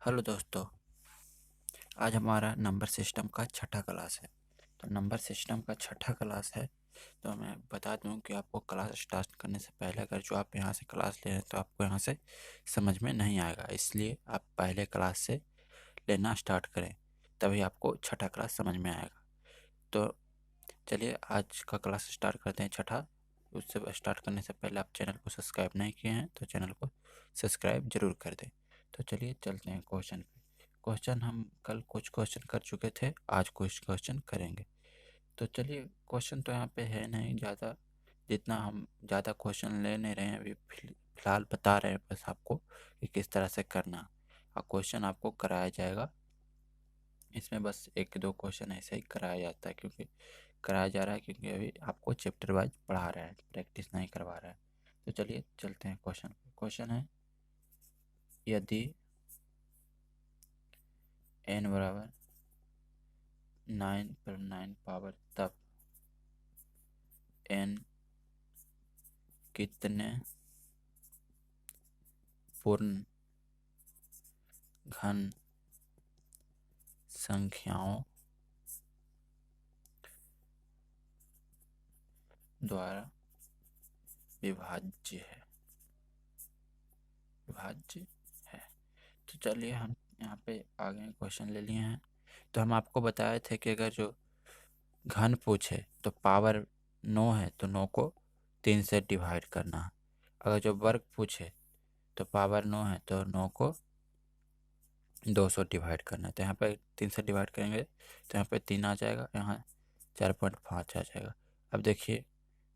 Hello दोस्तों, आज हमारा नंबर सिस्टम का छठा क्लास है। तो नंबर सिस्टम का छठा क्लास है। तो मैं बता दूं कि आपको क्लास स्टार्ट करने से पहले अगर जो आप यहाँ से क्लास ले रहे हैं तो आपको यहाँ से समझ में नहीं आएगा, इसलिए आप पहले क्लास से लेना स्टार्ट करें, तभी आपको छठा क्लास समझ में आएगा। तो चलिए आज का क्लास स्टार्ट करते हैं छठा। उससे स्टार्ट करने से पहले आप चैनल को सब्सक्राइब नहीं किए हैं तो चैनल को सब्सक्राइब जरूर कर दें। तो चलिए चलते हैं क्वेश्चन पे। क्वेश्चन हम कल कुछ क्वेश्चन कर चुके थे, आज कुछ क्वेश्चन करेंगे। तो चलिए, क्वेश्चन तो यहाँ पे है नहीं ज़्यादा, जितना हम ज़्यादा क्वेश्चन ले नहीं रहे हैं अभी, फिलहाल बता रहे हैं बस आपको कि किस तरह से करना। और क्वेश्चन आपको कराया जाएगा, इसमें बस एक दो क्वेश्चन ऐसे ही कराया जाता है, क्योंकि कराया जा रहा है क्योंकि अभी आपको चैप्टर वाइज पढ़ा रहा है, प्रैक्टिस नहीं करवा रहा है। तो चलिए चलते हैं क्वेश्चन पे। क्वेश्चन है, यदि n बराबर 9 पर 9 पावर तब n कितने पूर्ण घन संख्याओं द्वारा विभाज्य है। तो चलिए हम यहाँ पे आगे क्वेश्चन ले लिए हैं। तो हम आपको बताए थे कि अगर जो घन पूछे तो पावर 9 है तो 9 को 3 से डिवाइड करना है। अगर जो वर्ग पूछे तो पावर 9 है तो 9 को 200 डिवाइड करना है। तो यहाँ पे 3 से डिवाइड करेंगे तो यहाँ पे 3 आ जाएगा, यहाँ 4.5 आ जाएगा। अब देखिए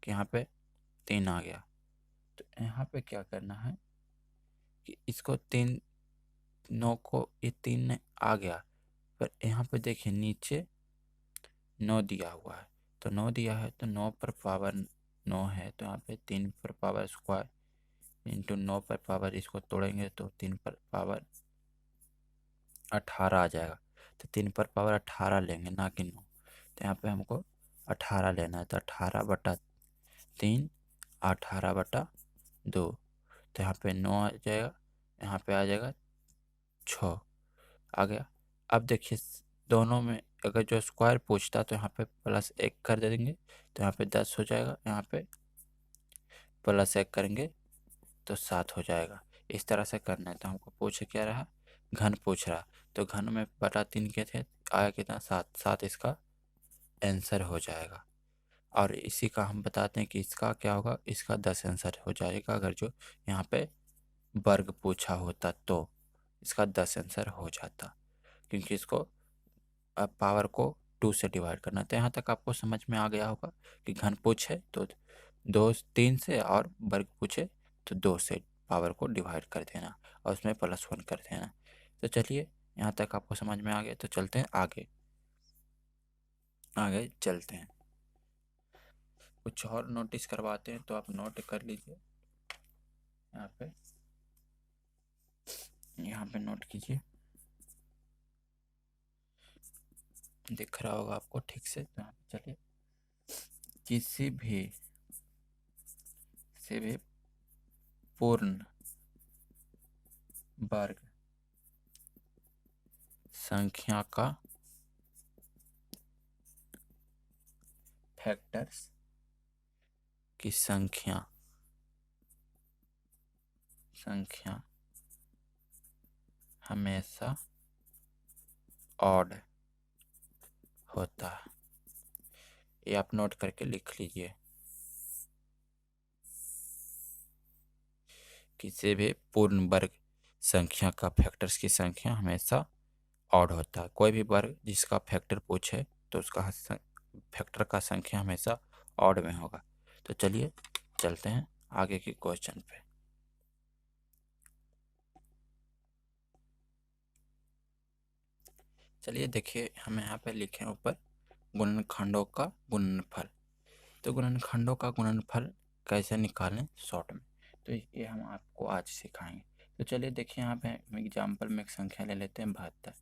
कि यहाँ पे 3 आ गया, तो यहाँ पे क्या करना है कि इसको 3, 9 को ये 3 आ गया, पर यहाँ पे देखिए नीचे 9 दिया हुआ है। तो 9 दिया है तो 9 पर पावर 9 है, तो यहाँ पे 3 पर पावर स्क्वायर इंटू 9 पर पावर, इसको तोड़ेंगे तो 3 पर पावर 18 आ जाएगा। तो 3 पर पावर 18 लेंगे, ना कि 9। तो यहाँ पे हमको 18 लेना है, तो 18/3, 18/2। तो यहाँ पे 9 आ जाएगा, यहाँ पे आ जाएगा 6 आ गया। अब देखिए दोनों में अगर जो स्क्वायर पूछता तो यहाँ पे +1 कर देंगे, तो यहाँ पे 10 हो जाएगा, यहाँ पे +1 करेंगे तो 7 हो जाएगा। इस तरह से करना है। तो हमको पूछ क्या रहा, घन पूछ रहा। तो घन में बटा 3 के थे, आया कितना, 7। 7 इसका आंसर हो जाएगा। और इसी का हम बताते हैं कि इसका क्या होगा, इसका 10 आंसर हो जाएगा। अगर जो यहाँ पे वर्ग पूछा होता तो इसका 10 आंसर हो जाता, क्योंकि इसको अब पावर को 2 से डिवाइड करना। तो यहाँ तक आपको समझ में आ गया होगा कि घन पूछे तो 2 3 से, और वर्ग पूछे तो 2 से पावर को डिवाइड कर देना और उसमें +1 कर देना। तो चलिए यहाँ तक आपको समझ में आ गया, तो चलते हैं आगे। आगे चलते हैं, कुछ और नोटिस करवाते हैं, तो आप नोट कर लीजिए। यहाँ पे नोट कीजिए, दिख रहा होगा आपको ठीक से। तो यहाँ पे चलिए, किसी भी पूर्ण वर्ग संख्या का फैक्टर्स की संख्या हमेशा ऑड होता है। ये आप नोट करके लिख लीजिए। किसी भी पूर्ण वर्ग संख्या का फैक्टर्स की संख्या हमेशा ऑड होता है। कोई भी वर्ग जिसका फैक्टर पूछे तो उसका फैक्टर का संख्या हमेशा ऑड में होगा। तो चलिए चलते हैं आगे के क्वेश्चन पे। चलिए देखिए, हम यहाँ पे लिखे हैं ऊपर गुणनखंडों का गुणनफल। तो गुणनखंडों का गुणनफल कैसे निकालें शॉर्ट में, तो ये हम आपको आज सिखाएंगे। तो चलिए देखिए, यहाँ पे हम एग्जाम्पल में एक संख्या ले लेते हैं 72।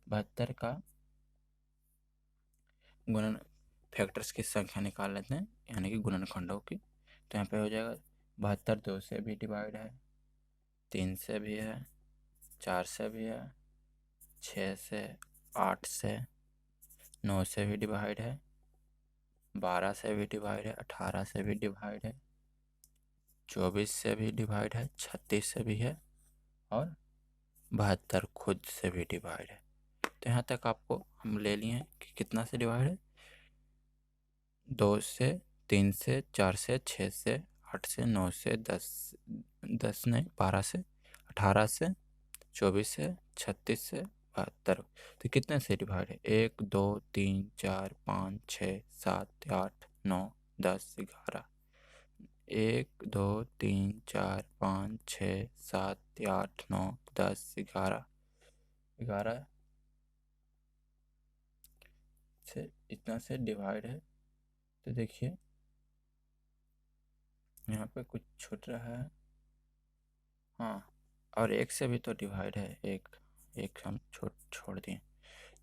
72 का गुणन फैक्टर्स की संख्या निकाल लेते हैं, यानी कि गुणनखंडों की। तो यहाँ पे हो जाएगा 72 2 से भी डिवाइड है, 3 से भी है, 4 से भी है, 6 से, 8 से, 9 से भी डिवाइड है, 12 से भी डिवाइड है, 18 से भी डिवाइड है, 24 से भी डिवाइड है, 36 से भी है और 72 खुद से भी डिवाइड है। तो यहाँ तक आपको हम ले लिए हैं कि कितना से डिवाइड है, 2 से, 3 से, 4 से, 6 से, 8 से, 9 से, 10 नहीं 12 से, 18 से, 24 से, 36 से, 72। तो कितने से डिवाइड है, 1 2 3 4 5 6 7 8 9 10 11, 1 2 3 4 5 6 7 8 9 10 11, 11 से इतना से डिवाइड है। तो देखिए यहाँ पे कुछ छूट रहा है, हाँ, और 1 से भी तो डिवाइड है, एक एक हम छोड़ दिए।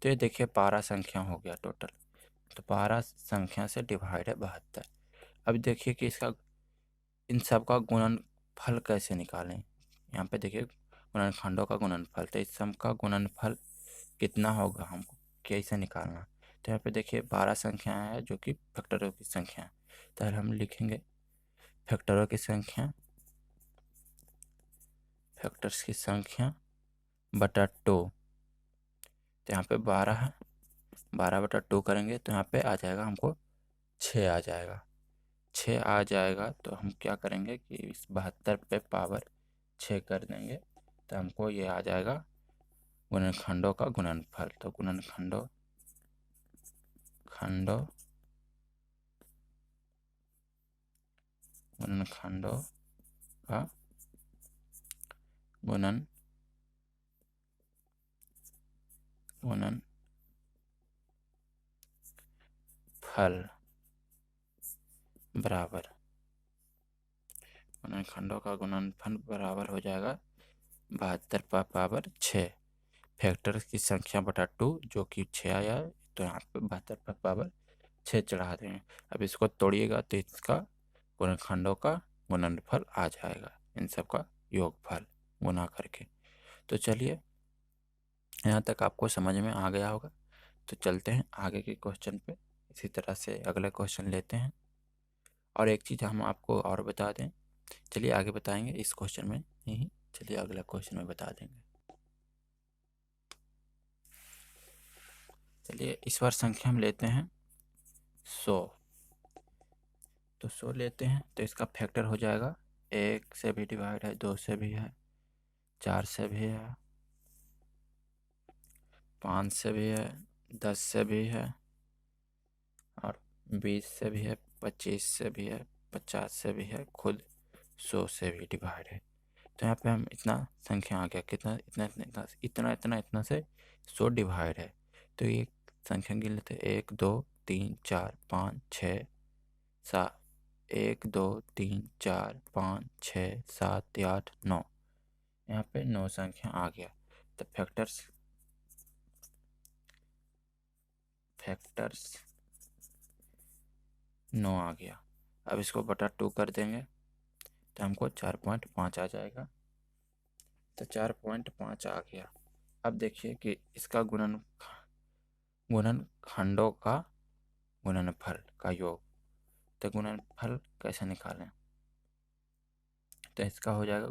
तो ये देखिए 12 संख्या हो गया टोटल। तो 12 संख्या से डिवाइड है 72। अब देखिए कि इसका इन सब का गुणनफल कैसे निकालें। यहाँ पे देखिए गुणनखंडों का गुणनफल, तो इस सब का गुणनफल कितना होगा हमको कैसे निकालना। तो यहाँ पे देखिए 12 संख्या है जो कि फैक्टरों की संख्या है। तो हम लिखेंगे फैक्टरों की संख्या, फैक्टर्स की संख्या बटा 2। तो यहाँ पे 12 है, 12 बटा 2 करेंगे तो यहाँ पे आ जाएगा हमको 6 आ जाएगा। 6 आ जाएगा तो हम क्या करेंगे कि इस 72 पे पावर 6 कर देंगे तो हमको ये आ जाएगा गुणनखंडों का गुणनफल। तो गुणनखंडों खंडों गुणनखंडों का गुणनफल बराबर, गुणनखंडों का गुणनफल बराबर हो जाएगा 72 पर पावर 6 फैक्टर की संख्या बटा 2 जो कि 6 आया है। तो यहाँ पे 72 पर पावर 6 चढ़ा देंगे। अब इसको तोड़िएगा तो इसका गुणनखंडों का गुणनफल आ जाएगा, इन सब का योगफल गुना करके। तो चलिए यहाँ तक आपको समझ में आ गया होगा। तो चलते हैं आगे के क्वेश्चन पे। इसी तरह से अगला क्वेश्चन लेते हैं। और एक चीज़ हम आपको और बता दें, चलिए आगे बताएंगे इस क्वेश्चन में नहीं, चलिए अगला क्वेश्चन में बता देंगे। चलिए इस बार संख्या हम लेते हैं 100। तो 100 लेते हैं तो इसका फैक्टर हो जाएगा, 1 से भी डिवाइड है, 2 से भी है, 4 से भी है, 5 से भी है, 10 से भी है और 20 से भी है, 25 से भी है, 50 से भी है, खुद 100 से भी डिवाइड है। तो यहाँ पे हम इतना संख्या आ गया, कितना इतना इतना इतना इतना इतना इतना से 100 डिवाइड है। तो ये संख्या गिन लेते हैं, 1 2 3 4 5 6 7, 1 2 3 4 5 6 7 8 9, यहाँ पे 9 संख्या आ गया। तो फैक्टर्स 9 आ गया। अब इसको बटा 2 कर देंगे तो हमको 4.5 आ जाएगा। तो 4.5 आ गया। अब देखिए कि इसका गुणनखंडों का गुणनफल का योग। तो गुणनफल कैसे निकालें। तो इसका हो जाएगा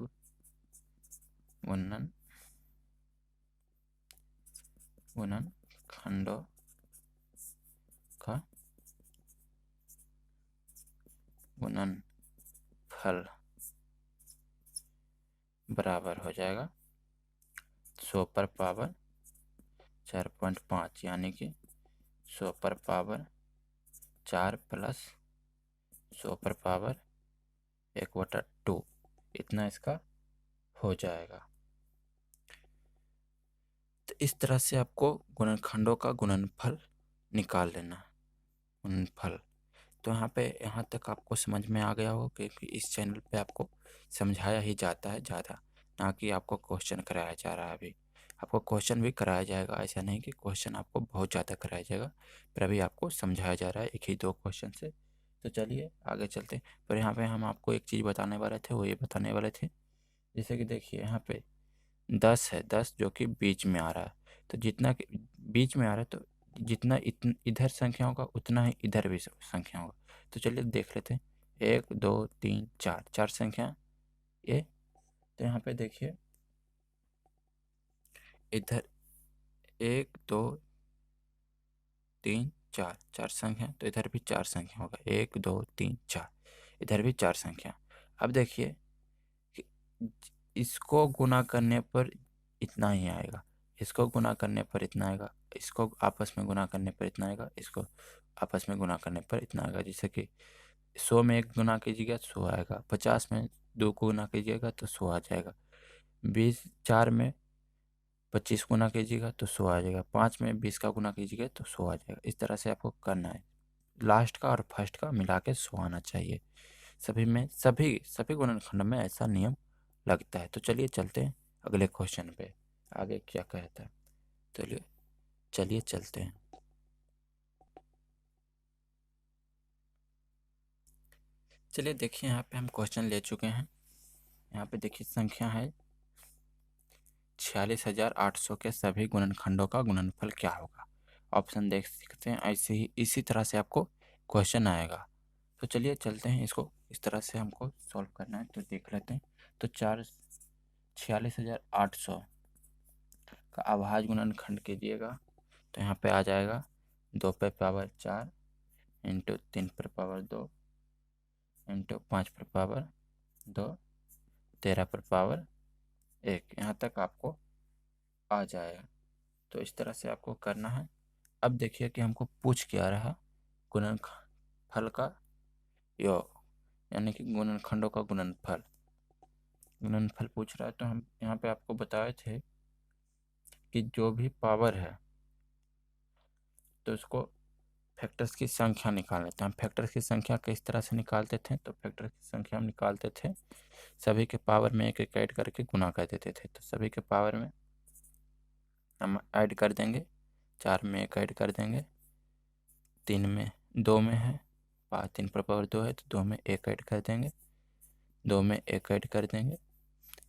गुणनखंडों का गुणनफल बराबर हो जाएगा 100 पर पावर 4.5, यानी कि 100 पर पावर 4 प्लस 100 पर पावर 1/2, इतना इसका हो जाएगा। तो इस तरह से आपको गुणनखंडों का गुणनफल निकाल लेना। गुणनफल तो यहाँ तक आपको समझ में आ गया हो, क्योंकि इस चैनल पे आपको समझाया ही जाता है ज़्यादा, ना कि आपको क्वेश्चन कराया जा रहा है। अभी आपको क्वेश्चन भी कराया जाएगा, ऐसा नहीं कि क्वेश्चन आपको बहुत ज़्यादा कराया जाएगा, पर अभी आपको समझाया जा रहा है 1 ही 2 क्वेश्चन से। तो चलिए आगे चलते हैं। पर यहाँ पे हम आपको एक चीज़ बताने वाले थे, वो ये बताने वाले थे जैसे कि देखिए यहाँ पे 10 है, 10 जो कि बीच में आ रहा है, तो जितना बीच में आ रहा है तो जितना इधर संख्या होगा उतना ही इधर भी संख्या होगा। तो चलिए देख लेते हैं। 1 2 3 4, 4 संख्या ये। तो यहाँ पे देखिए इधर 1 2 3 4, 4 संख्या, तो इधर भी 4 संख्या होगा। 1 2 3 4, इधर भी 4 संख्या। अब देखिए कि इसको गुना करने पर इतना ही आएगा, इसको गुना करने पर इतना आएगा, इसको आपस में गुना करने पर इतना आएगा, इसको आपस में गुना करने पर इतना आएगा। जैसे कि 100 में 1 गुना कीजिएगा तो 100 आएगा, 50 में 2 को गुना कीजिएगा तो 100 आ जाएगा, 20 4 में 25 गुना कीजिएगा तो 100 आ जाएगा, 5 में 20 का गुना कीजिएगा तो 100 आ जाएगा। इस तरह से आपको करना है, लास्ट का और फर्स्ट का मिला के 100 आना चाहिए। सभी में सभी सभी गुणनखंड में ऐसा नियम लगता है। तो चलिए चलते हैं अगले क्वेश्चन पे, आगे क्या कहता है। चलिए चलिए चलते हैं। चलिए देखिए यहाँ पे हम क्वेश्चन ले चुके हैं। यहाँ पे देखिए संख्या है 46,800 के सभी गुणनखंडों का गुणनफल क्या होगा। ऑप्शन देख सकते हैं, ऐसे ही इसी तरह से आपको क्वेश्चन आएगा। तो चलिए चलते हैं, इसको इस तरह से हमको सॉल्व करना है, तो देख लेते हैं। तो 46,800 का अभाज्य गुणनखंड कीजिएगा तो यहाँ पे आ जाएगा 2 पे पावर 4 इंटू 3 पर पावर 2 इंटू 5 पर पावर 2, 13 पर पावर 1, यहाँ तक आपको आ जाएगा। तो इस तरह से आपको करना है। अब देखिए कि हमको पूछ क्या रहा, गुणनफल का योग, यानी कि गुणनखंडों का गुणनफल, गुणनफल पूछ रहा है। तो हम यहाँ पे आपको बताए थे कि जो भी पावर है तो उसको फैक्टर्स की संख्या निकाल लेते हैं। हम फैक्टर्स की संख्या किस तरह से निकालते थे, तो फैक्टर्स की संख्या हम निकालते थे सभी के पावर में एक एक ऐड करके गुना कर देते थे। तो सभी के पावर में हम ऐड कर देंगे, 4 में 1 ऐड कर देंगे, 3 में 2 में है, 3 पर पावर 2 है तो 2 में 1 ऐड कर देंगे, 2 में 1 ऐड कर देंगे,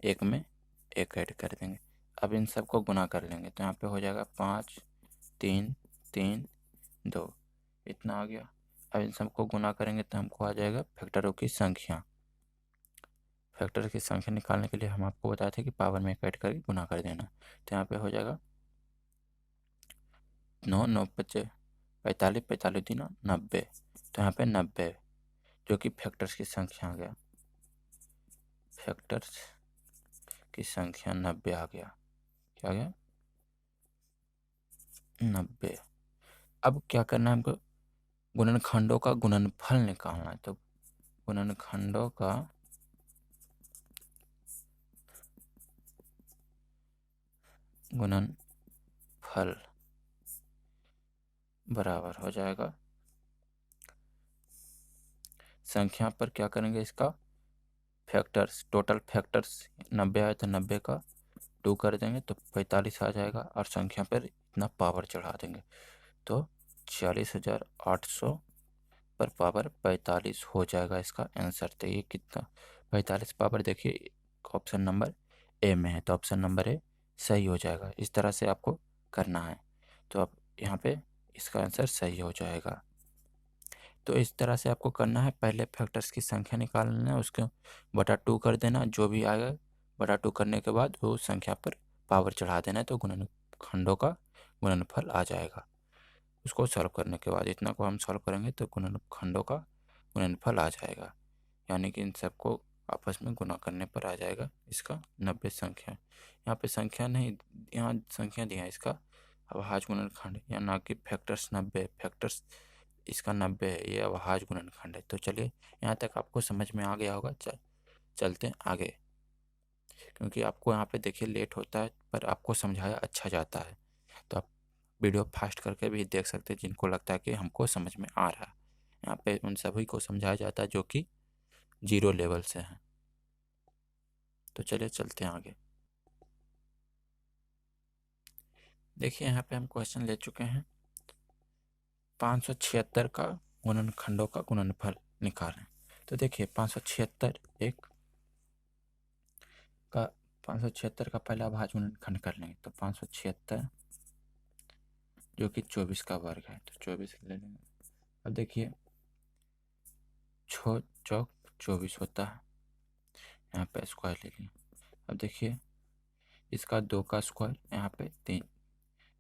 1 में 1 ऐड कर देंगे। अब इन सबको गुना कर लेंगे तो यहाँ पे हो जाएगा 5 3 3 2, इतना आ गया। अब इन सबको गुना करेंगे तो हमको आ जाएगा फैक्टरों की संख्या। फैक्टर की संख्या निकालने के लिए हम आपको बताए थे कि पावर में ऐड करके गुना कर देना। तो यहाँ पे हो जाएगा 9 9 5 45 45 3 90, तो यहाँ पे 90 जो कि फैक्टर्स की संख्या आ गया, फैक्टर्स की संख्या 90 आ गया। क्या आ गया? 90। अब क्या करना है हमको, गुणनखंडों का गुणनफल निकालना है। तो गुणनखंडों का गुणनफल बराबर हो जाएगा संख्या पर क्या करेंगे, इसका फैक्टर्स, टोटल फैक्टर्स 90 आए तो 90 का 2 कर देंगे तो 45 आ जाएगा, और संख्या पर इतना पावर चढ़ा देंगे तो 46,800 पर पावर 45 हो जाएगा इसका आंसर। तो ये कितना 45 पावर, देखिए ऑप्शन नंबर ए में है, तो ऑप्शन नंबर ए सही हो जाएगा। इस तरह से आपको करना है, तो अब यहाँ पे इसका आंसर सही हो जाएगा। तो इस तरह से आपको करना है, पहले फैक्टर्स की संख्या निकालना है, उसको बटा 2 कर देना, जो भी आएगा बटा 2 करने के बाद वो संख्या पर पावर चढ़ा देना है, तो गुणनखंडों का गुणनफल आ जाएगा। उसको सॉल्व करने के बाद इतना को हम सॉल्व करेंगे तो गुणनखंडों का गुणनफल आ जाएगा, यानी कि इन सबको आपस में गुना करने पर आ जाएगा इसका 90 संख्या। यहाँ पे संख्या नहीं, यहाँ संख्या दिया है इसका अभाज्य गुणनखंड, या ना कि फैक्टर्स 90, फैक्टर्स इसका 90 है, ये अभाज्य गुणनखंड है। तो चलिए यहाँ तक आपको समझ में आ गया होगा। चलते हैं आगे, क्योंकि आपको यहाँ पे देखिए लेट होता है पर आपको समझाया अच्छा जाता है, तो आप वीडियो फास्ट करके भी देख सकते हैं जिनको लगता है कि हमको समझ में आ रहा है। यहाँ पे उन सभी को समझाया जाता है जो कि 0 लेवल से हैं। तो चलिए चलते हैं आगे। देखिए यहाँ पे हम क्वेश्चन ले चुके हैं 576 का गुणनखंडों का गुणनफल निकालें। तो देखिए 576 एक का 576 का पहला अभाज्य गुणनखंड कर लेंगे, तो 576 जो कि 24 का वर्ग है, तो 24 ले लेंगे। अब देखिए 6 चौक 24 होता है, यहाँ पे स्क्वायर ले लिया। अब देखिए इसका 2 का स्क्वायर, यहाँ पे 3,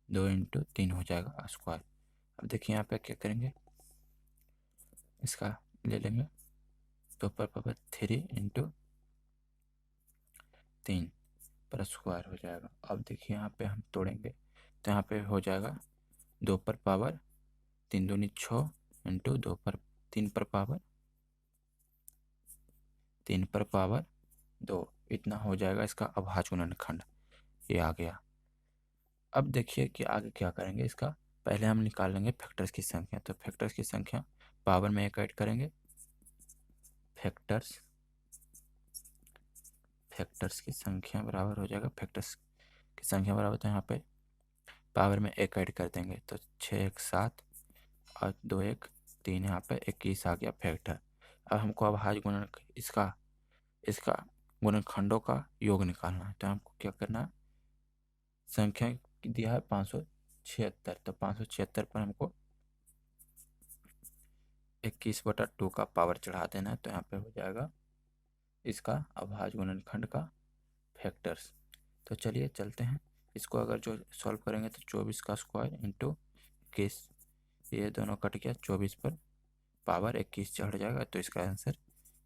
2 इंटू 3 हो जाएगा स्क्वायर। अब देखिए यहाँ पे क्या करेंगे, इसका ले लेंगे 2 पर पावर 3 इंटू 3 पर स्क्वायर हो जाएगा। अब देखिए यहाँ पे हम तोड़ेंगे तो यहाँ पे हो जाएगा 2 पर पावर 3 दूनी 6 इंटू 2 पर 3 पर पावर 3 पर पावर 2, इतना हो जाएगा इसका अभाज्य गुणनखंड, ये आ गया। अब देखिए कि आगे क्या करेंगे, इसका पहले हम निकाल लेंगे फैक्टर्स की संख्या। तो फैक्टर्स की संख्या पावर में एक ऐड करेंगे, फैक्टर्स की संख्या बराबर हो जाएगा, फैक्टर्स की संख्या बराबर, तो यहाँ पे पावर में एक ऐड कर देंगे, तो 6 1 7 और 2 1 3, यहाँ पे 21 आ गया फैक्टर। अब हमको अभाज्य गुणन इसका गुणनखंडों का योग निकालना है, तो हमको क्या करना है, संख्या दिया है 576, तो 576 पर हमको 21/2 का पावर चढ़ा देना है, तो यहाँ पे हो जाएगा इसका अभाज्य गुणनखंड का फैक्टर्स। तो चलिए चलते हैं, इसको अगर जो सॉल्व करेंगे तो 24 का स्क्वायर इंटू 21, ये दोनों कट गया, 24 पर पावर 21 चढ़ जाएगा, तो इसका आंसर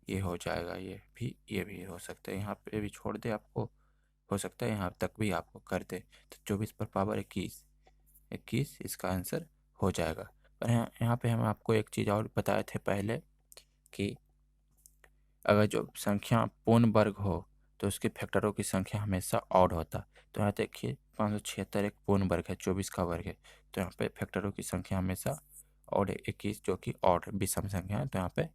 ये हो जाएगा। ये भी हो सकता है, यहाँ पे भी छोड़ दे, आपको हो सकता है यहाँ तक भी आपको कर दे, तो 24 पर पावर 21 इसका आंसर हो जाएगा। पर यहाँ पे हम आपको एक चीज़ और बताए थे पहले कि अगर जो संख्या पूर्ण वर्ग हो तो उसके फैक्टरों की संख्या हमेशा ऑड होता। तो यहाँ देखिए 576 एक पूर्ण वर्ग है, 24 का वर्ग है, तो यहाँ पे फैक्टरों की संख्या हमेशा ऑड है। 21 जो कि ऑड विषम संख्या है, तो यहाँ पे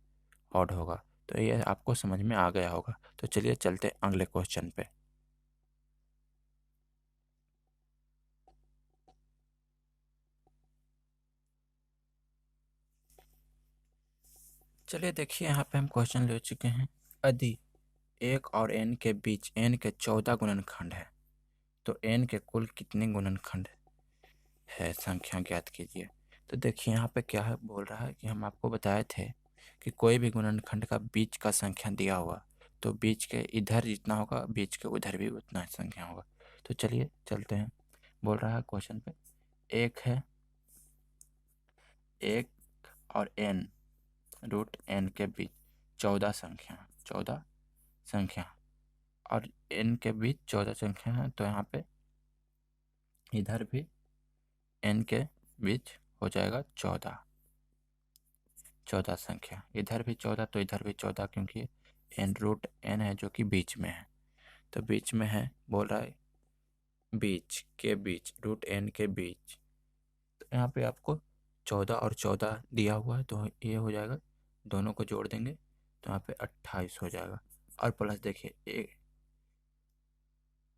ऑड होगा। तो ये आपको समझ में आ गया होगा। तो चलिए चलते अगले क्वेश्चन पे। चलिए देखिए यहाँ पे हम क्वेश्चन ले चुके हैं, यदि 1 और n के बीच n के 14 गुणनखंड है तो n के कुल कितने गुणनखंड है, संख्या ज्ञात कीजिए। तो देखिए यहाँ पे क्या है, बोल रहा है कि हम आपको बताए थे कि कोई भी गुणनखंड का बीच का संख्या दिया हुआ तो बीच के इधर जितना होगा बीच के उधर भी उतना संख्या होगा। तो चलिए चलते हैं, बोल रहा है क्वेश्चन पे, एक है 1 और n रूट n के बीच 14 संख्या और n के बीच 14 संख्या है, तो यहाँ पे इधर भी n के बीच हो जाएगा 14 संख्या, इधर भी 14 तो इधर भी 14, क्योंकि n रूट n है जो कि बीच में है, तो बीच में है, बोल रहा है बीच के बीच रूट n के बीच, तो यहाँ पे आपको 14 और 14 दिया हुआ है, तो ये हो जाएगा, दोनों को जोड़ देंगे तो यहाँ पे 28 हो जाएगा। और प्लस देखिए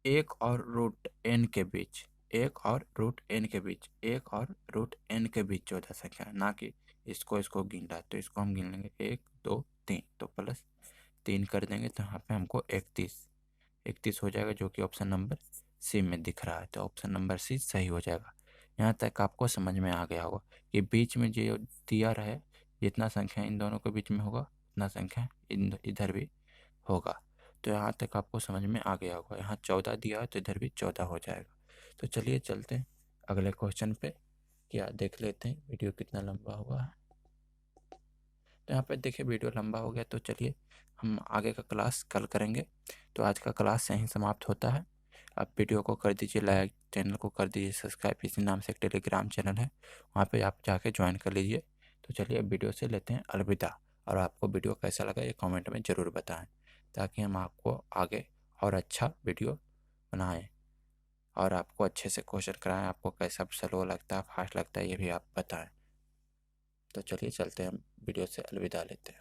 एक और रूट n के बीच, एक और रूट n के बीच, एक और रूट n के बीच 14 संख्या है, ना कि इसको गिन रहा है, तो इसको हम गिन लेंगे 1 2 3, तो प्लस 3 कर देंगे, तो यहाँ पे हमको 31 हो जाएगा, जो कि ऑप्शन नंबर सी में दिख रहा है, तो ऑप्शन नंबर सी सही हो जाएगा। यहाँ तक आपको समझ में आ गया होगा कि बीच में जो दिया रहे, जितना संख्या इन दोनों के बीच में होगा उतना संख्या इधर भी होगा। तो यहाँ तक आपको समझ में आ गया होगा, यहाँ 14 दिया है तो इधर भी 14 हो जाएगा। तो चलिए चलते हैं अगले क्वेश्चन पे, क्या देख लेते हैं वीडियो कितना लंबा हुआ है। तो यहाँ पे देखिए वीडियो लंबा हो गया, तो चलिए हम आगे का क्लास कल करेंगे। तो आज का क्लास यहीं समाप्त होता है। आप वीडियो को कर दीजिए लाइक, चैनल को कर दीजिए सब्सक्राइब, इसी नाम से एक टेलीग्राम चैनल है, वहाँ पे आप जाके ज्वाइन कर लीजिए। तो चलिए अब वीडियो से लेते हैं अलविदा, और आपको वीडियो कैसा लगा ये कमेंट में ज़रूर बताएं, ताकि हम आपको आगे और अच्छा वीडियो बनाएं और आपको अच्छे से क्वेश्चन कराएं। आपको कैसा स्लो लगता है, फास्ट लगता है, ये भी आप बताएं। तो चलिए चलते हैं, हम वीडियो से अलविदा लेते हैं।